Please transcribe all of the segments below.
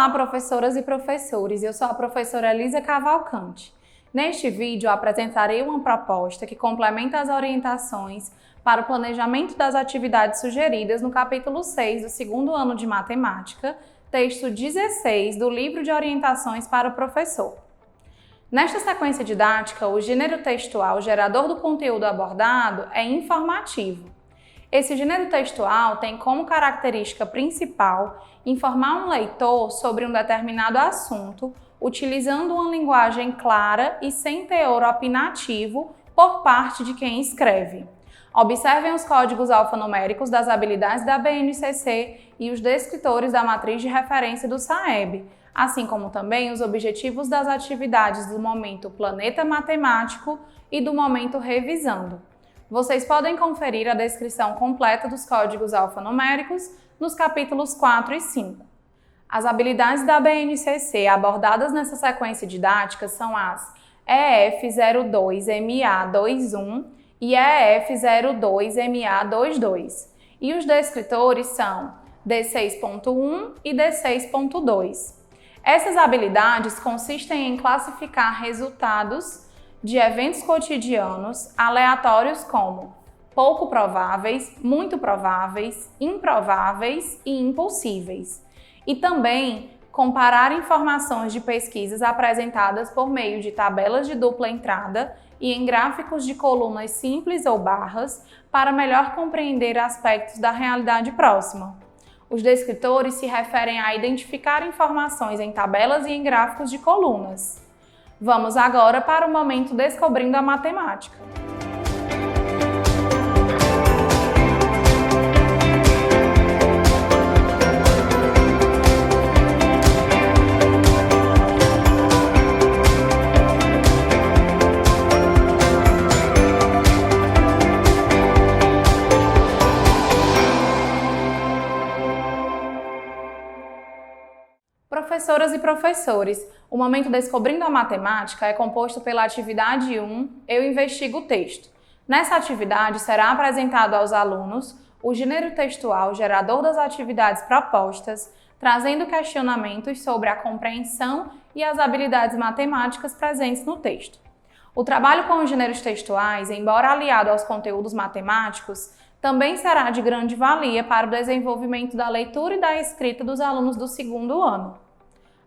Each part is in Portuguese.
Olá, professoras e professores, eu sou a professora Elisa Cavalcante. Neste vídeo, eu apresentarei uma proposta que complementa as orientações para o planejamento das atividades sugeridas no capítulo 6 do segundo ano de Matemática, texto 16 do livro de orientações para o professor. Nesta sequência didática, o gênero textual gerador do conteúdo abordado é informativo. Esse gênero textual tem como característica principal informar um leitor sobre um determinado assunto, utilizando uma linguagem clara e sem teor opinativo por parte de quem escreve. Observem os códigos alfanuméricos das habilidades da BNCC e os descritores da matriz de referência do SAEB, assim como também os objetivos das atividades do momento Planeta Matemático e do momento Revisando. Vocês podem conferir a descrição completa dos códigos alfanuméricos nos capítulos 4 e 5. As habilidades da BNCC abordadas nessa sequência didática são as EF02MA21 e EF02MA22, e os descritores são D6.1 e D6.2. Essas habilidades consistem em classificar resultados de eventos cotidianos aleatórios como pouco prováveis, muito prováveis, improváveis e impossíveis. E também comparar informações de pesquisas apresentadas por meio de tabelas de dupla entrada e em gráficos de colunas simples ou barras para melhor compreender aspectos da realidade próxima. Os descritores se referem a identificar informações em tabelas e em gráficos de colunas. Vamos agora para o momento Descobrindo a Matemática. Professoras e professores, o momento Descobrindo a Matemática é composto pela atividade 1, Eu Investigo o Texto. Nessa atividade será apresentado aos alunos o gênero textual gerador das atividades propostas, trazendo questionamentos sobre a compreensão e as habilidades matemáticas presentes no texto. O trabalho com os gêneros textuais, embora aliado aos conteúdos matemáticos, também será de grande valia para o desenvolvimento da leitura e da escrita dos alunos do segundo ano.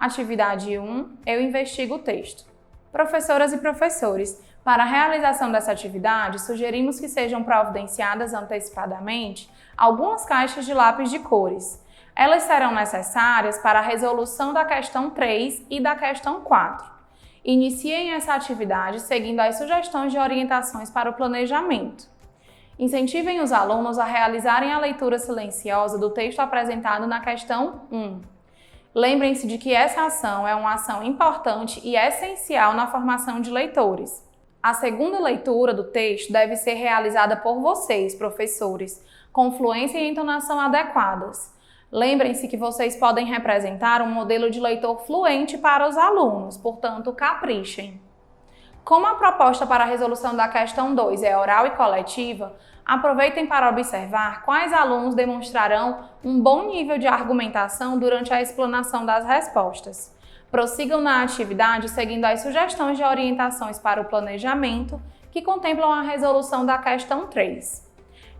Atividade 1, Eu Investigo o Texto. Professoras e professores, para a realização dessa atividade, sugerimos que sejam providenciadas antecipadamente algumas caixas de lápis de cores. Elas serão necessárias para a resolução da questão 3 e da questão 4. Iniciem essa atividade seguindo as sugestões de orientações para o planejamento. Incentivem os alunos a realizarem a leitura silenciosa do texto apresentado na questão 1. Lembrem-se de que essa ação é uma ação importante e essencial na formação de leitores. A segunda leitura do texto deve ser realizada por vocês, professores, com fluência e entonação adequadas. Lembrem-se que vocês podem representar um modelo de leitor fluente para os alunos, portanto, caprichem. Como a proposta para a resolução da questão 2 é oral e coletiva, aproveitem para observar quais alunos demonstrarão um bom nível de argumentação durante a explanação das respostas. Prossigam na atividade seguindo as sugestões de orientações para o planejamento, que contemplam a resolução da questão 3.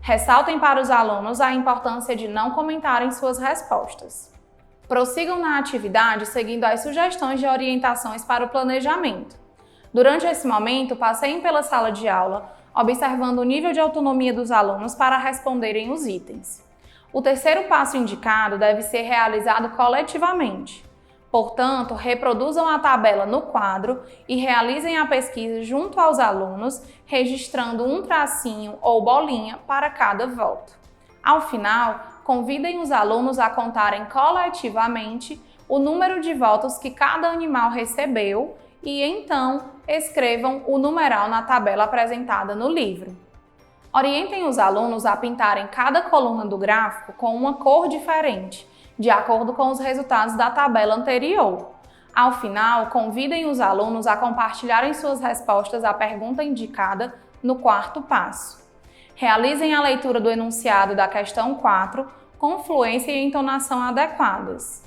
Ressaltem para os alunos a importância de não comentarem suas respostas. Prossigam na atividade seguindo as sugestões de orientações para o planejamento. Durante esse momento, passeiem pela sala de aula, observando o nível de autonomia dos alunos para responderem os itens. O terceiro passo indicado deve ser realizado coletivamente. Portanto, reproduzam a tabela no quadro e realizem a pesquisa junto aos alunos, registrando um tracinho ou bolinha para cada voto. Ao final, convidem os alunos a contarem coletivamente o número de votos que cada animal recebeu e então escrevam o numeral na tabela apresentada no livro. Orientem os alunos a pintarem cada coluna do gráfico com uma cor diferente, de acordo com os resultados da tabela anterior. Ao final, convidem os alunos a compartilharem suas respostas à pergunta indicada no quarto passo. Realizem a leitura do enunciado da questão 4 com fluência e entonação adequadas.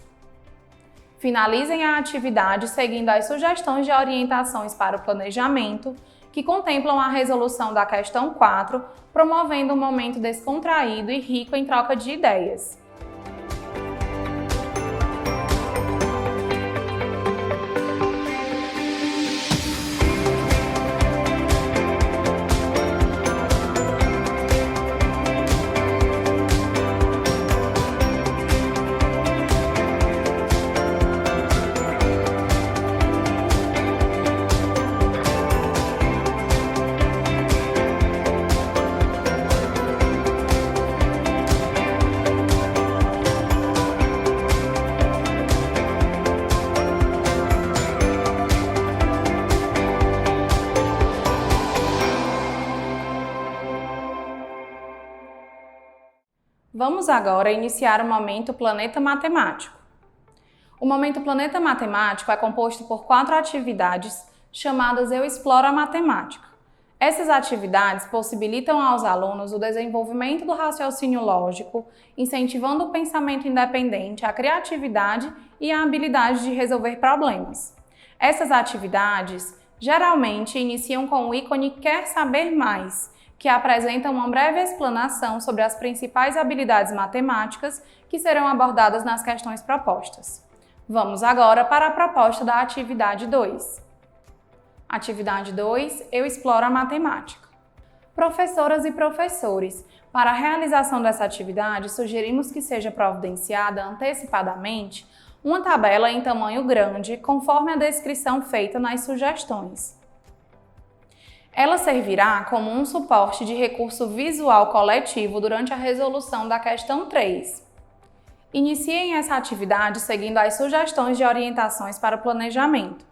Finalizem a atividade seguindo as sugestões de orientações para o planejamento, que contemplam a resolução da questão 4, promovendo um momento descontraído e rico em troca de ideias. Vamos agora iniciar o momento Planeta Matemático. O momento Planeta Matemático é composto por 4 atividades chamadas Eu Exploro a Matemática. Essas atividades possibilitam aos alunos o desenvolvimento do raciocínio lógico, incentivando o pensamento independente, a criatividade e a habilidade de resolver problemas. Essas atividades geralmente iniciam com o ícone Quer Saber Mais, que apresenta uma breve explanação sobre as principais habilidades matemáticas que serão abordadas nas questões propostas. Vamos agora para a proposta da atividade 2. Atividade 2, Eu Exploro a Matemática. Professoras e professores, para a realização dessa atividade, sugerimos que seja providenciada antecipadamente uma tabela em tamanho grande, conforme a descrição feita nas sugestões. Ela servirá como um suporte de recurso visual coletivo durante a resolução da questão 3. Iniciem essa atividade seguindo as sugestões de orientações para o planejamento.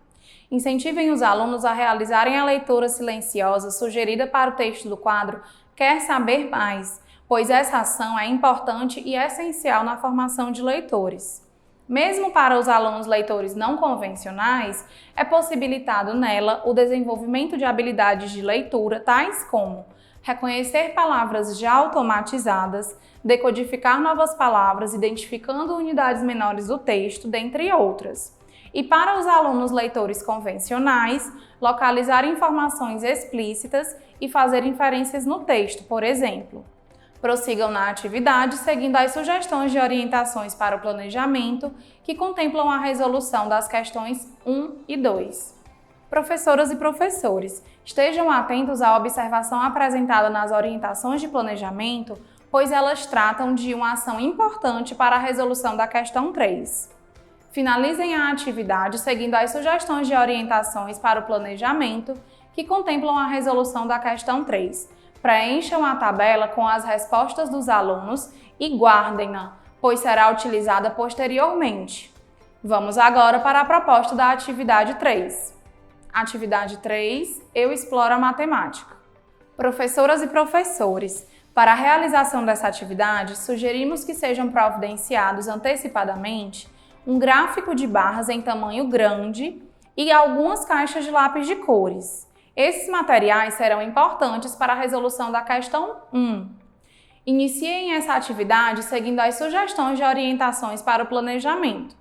Incentivem os alunos a realizarem a leitura silenciosa sugerida para o texto do quadro Quer Saber Mais, pois essa ação é importante e essencial na formação de leitores. Mesmo para os alunos leitores não convencionais, é possibilitado nela o desenvolvimento de habilidades de leitura tais como reconhecer palavras já automatizadas, decodificar novas palavras, identificando unidades menores do texto, dentre outras. E para os alunos leitores convencionais, localizar informações explícitas e fazer inferências no texto, por exemplo. Prossigam na atividade seguindo as sugestões de orientações para o planejamento que contemplam a resolução das questões 1 e 2. Professoras e professores, estejam atentos à observação apresentada nas orientações de planejamento, pois elas tratam de uma ação importante para a resolução da questão 3. Finalizem a atividade seguindo as sugestões de orientações para o planejamento que contemplam a resolução da questão 3. Preencham a tabela com as respostas dos alunos e guardem-na, pois será utilizada posteriormente. Vamos agora para a proposta da atividade 3. Atividade 3, Eu Exploro a Matemática. Professoras e professores, para a realização dessa atividade, sugerimos que sejam providenciados antecipadamente um gráfico de barras em tamanho grande e algumas caixas de lápis de cores. Esses materiais serão importantes para a resolução da questão 1. Iniciem essa atividade seguindo as sugestões de orientações para o planejamento.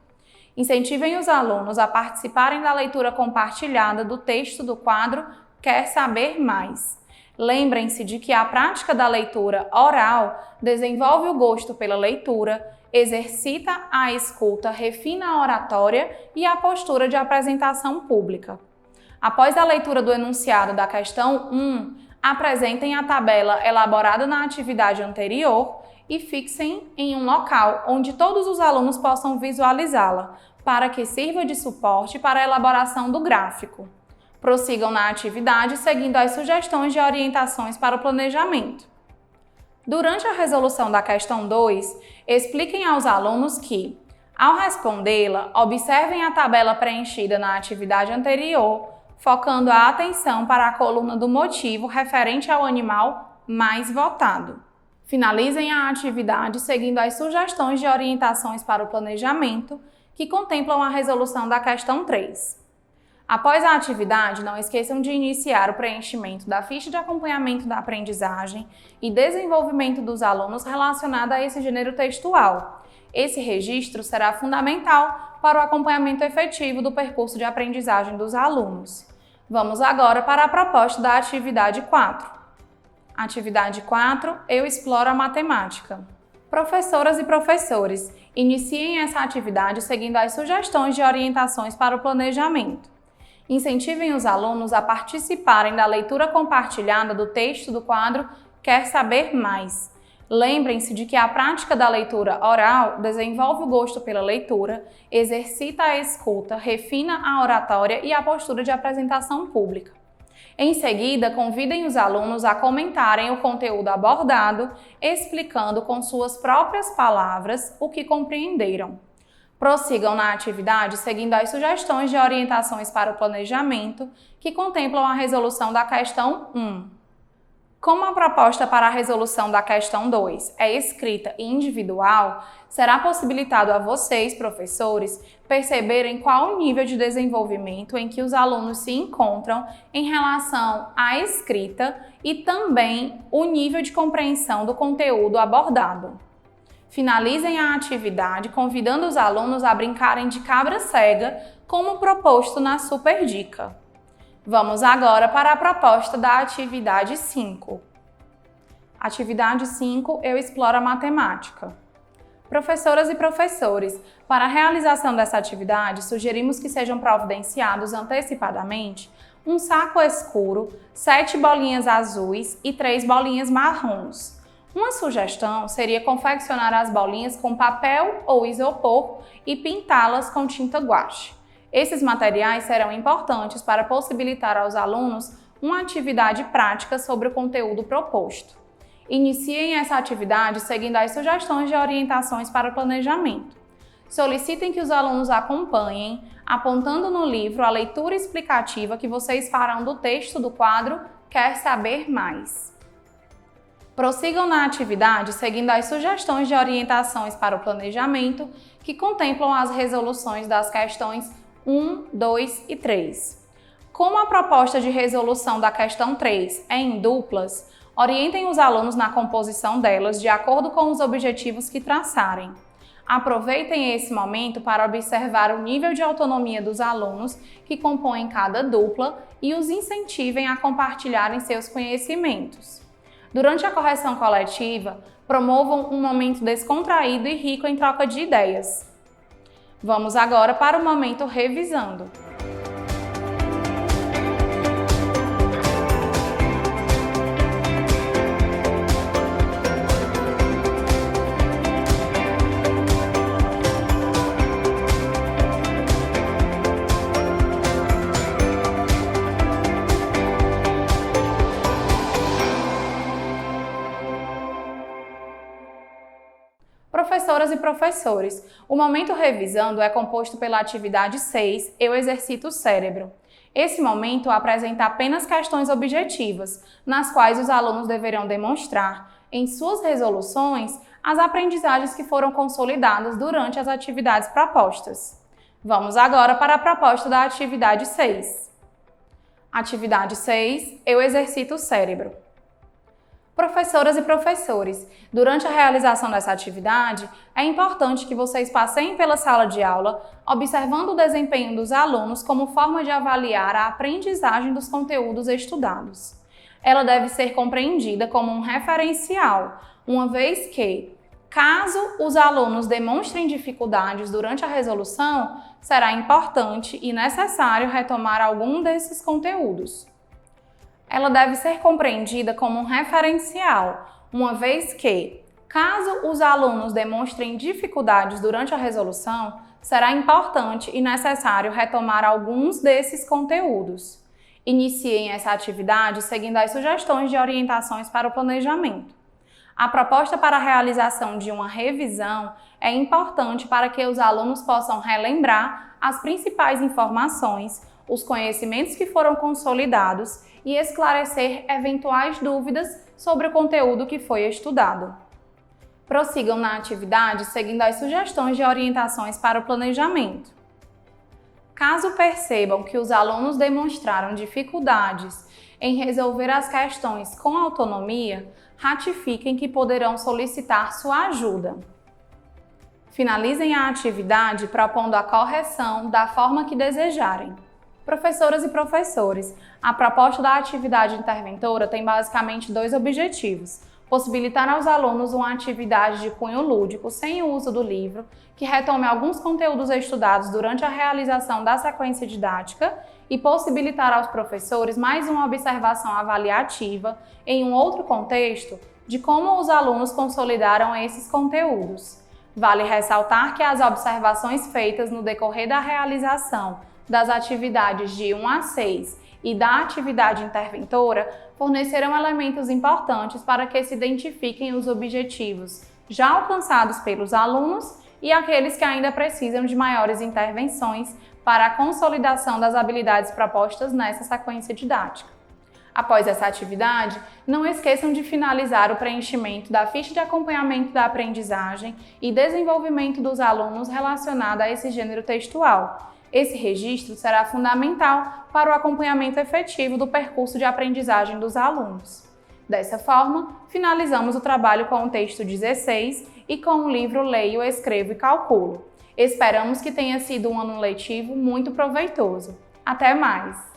Incentivem os alunos a participarem da leitura compartilhada do texto do quadro Quer Saber Mais. Lembrem-se de que a prática da leitura oral desenvolve o gosto pela leitura, exercita a escuta, refina a oratória e a postura de apresentação pública. Após a leitura do enunciado da questão 1, apresentem a tabela elaborada na atividade anterior e fixem em um local onde todos os alunos possam visualizá-la, para que sirva de suporte para a elaboração do gráfico. Prossigam na atividade seguindo as sugestões de orientações para o planejamento. Durante a resolução da questão 2, expliquem aos alunos que, ao respondê-la, observem a tabela preenchida na atividade anterior, focando a atenção para a coluna do motivo referente ao animal mais votado. Finalizem a atividade seguindo as sugestões de orientações para o planejamento, que contemplam a resolução da questão 3. Após a atividade, não esqueçam de iniciar o preenchimento da ficha de acompanhamento da aprendizagem e desenvolvimento dos alunos relacionada a esse gênero textual. Esse registro será fundamental para o acompanhamento efetivo do percurso de aprendizagem dos alunos. Vamos agora para a proposta da atividade 4. Atividade 4, eu exploro a matemática. Professoras e professores, iniciem essa atividade seguindo as sugestões de orientações para o planejamento. Incentivem os alunos a participarem da leitura compartilhada do texto do quadro Quer Saber Mais. Lembrem-se de que a prática da leitura oral desenvolve o gosto pela leitura, exercita a escuta, refina a oratória e a postura de apresentação pública. Em seguida, convidem os alunos a comentarem o conteúdo abordado, explicando com suas próprias palavras o que compreenderam. Prossigam na atividade seguindo as sugestões de orientações para o planejamento, que contemplam a resolução da questão 1. Como a proposta para a resolução da questão 2 é escrita e individual, será possibilitado a vocês, professores, perceberem qual o nível de desenvolvimento em que os alunos se encontram em relação à escrita e também o nível de compreensão do conteúdo abordado. Finalizem a atividade convidando os alunos a brincarem de cabra cega, como proposto na Super Dica. Vamos agora para a proposta da atividade 5. Atividade 5, eu exploro a matemática. Professoras e professores, para a realização dessa atividade, sugerimos que sejam providenciados antecipadamente um saco escuro, 7 bolinhas azuis e 3 bolinhas marrons. Uma sugestão seria confeccionar as bolinhas com papel ou isopor e pintá-las com tinta guache. Esses materiais serão importantes para possibilitar aos alunos uma atividade prática sobre o conteúdo proposto. Iniciem essa atividade seguindo as sugestões de orientações para o planejamento. Solicitem que os alunos acompanhem, apontando no livro a leitura explicativa que vocês farão do texto do quadro Quer Saber Mais. Prossigam na atividade seguindo as sugestões de orientações para o planejamento, que contemplam as resoluções das questões 1, 2 e 3. Como a proposta de resolução da questão 3 é em duplas, orientem os alunos na composição delas de acordo com os objetivos que traçarem. Aproveitem esse momento para observar o nível de autonomia dos alunos que compõem cada dupla e os incentivem a compartilharem seus conhecimentos. Durante a correção coletiva, promovam um momento descontraído e rico em troca de ideias. Vamos agora para o momento revisando. Professoras e professores, o momento revisando é composto pela atividade 6, Eu Exercito o Cérebro. Esse momento apresenta apenas questões objetivas, nas quais os alunos deverão demonstrar, em suas resoluções, as aprendizagens que foram consolidadas durante as atividades propostas. Vamos agora para a proposta da atividade 6. Atividade 6, Eu Exercito o Cérebro. Professoras e professores, durante a realização dessa atividade, é importante que vocês passeiem pela sala de aula, observando o desempenho dos alunos como forma de avaliar a aprendizagem dos conteúdos estudados. Ela deve ser compreendida como um referencial, uma vez que, caso os alunos demonstrem dificuldades durante a resolução, será importante e necessário retomar algum desses conteúdos. Ela deve ser compreendida como um referencial, uma vez que, caso os alunos demonstrem dificuldades durante a resolução, será importante e necessário retomar alguns desses conteúdos. Iniciem essa atividade seguindo as sugestões de orientações para o planejamento. A proposta para a realização de uma revisão é importante para que os alunos possam relembrar as principais informações, os conhecimentos que foram consolidados e esclarecer eventuais dúvidas sobre o conteúdo que foi estudado. Prossigam na atividade seguindo as sugestões de orientações para o planejamento. Caso percebam que os alunos demonstraram dificuldades em resolver as questões com autonomia, ratifiquem que poderão solicitar sua ajuda. Finalizem a atividade propondo a correção da forma que desejarem. Professoras e professores, a proposta da atividade interventora tem basicamente 2 objetivos: possibilitar aos alunos uma atividade de cunho lúdico, sem o uso do livro, que retome alguns conteúdos estudados durante a realização da sequência didática, e possibilitar aos professores mais uma observação avaliativa, em um outro contexto, de como os alunos consolidaram esses conteúdos. Vale ressaltar que as observações feitas no decorrer da realização das atividades de 1 a 6 e da atividade interventora fornecerão elementos importantes para que se identifiquem os objetivos já alcançados pelos alunos e aqueles que ainda precisam de maiores intervenções para a consolidação das habilidades propostas nessa sequência didática. Após essa atividade, não esqueçam de finalizar o preenchimento da ficha de acompanhamento da aprendizagem e desenvolvimento dos alunos relacionado a esse gênero textual. Esse registro será fundamental para o acompanhamento efetivo do percurso de aprendizagem dos alunos. Dessa forma, finalizamos o trabalho com o texto 16 e com o livro Leio, Escrevo e Calculo. Esperamos que tenha sido um ano letivo muito proveitoso. Até mais!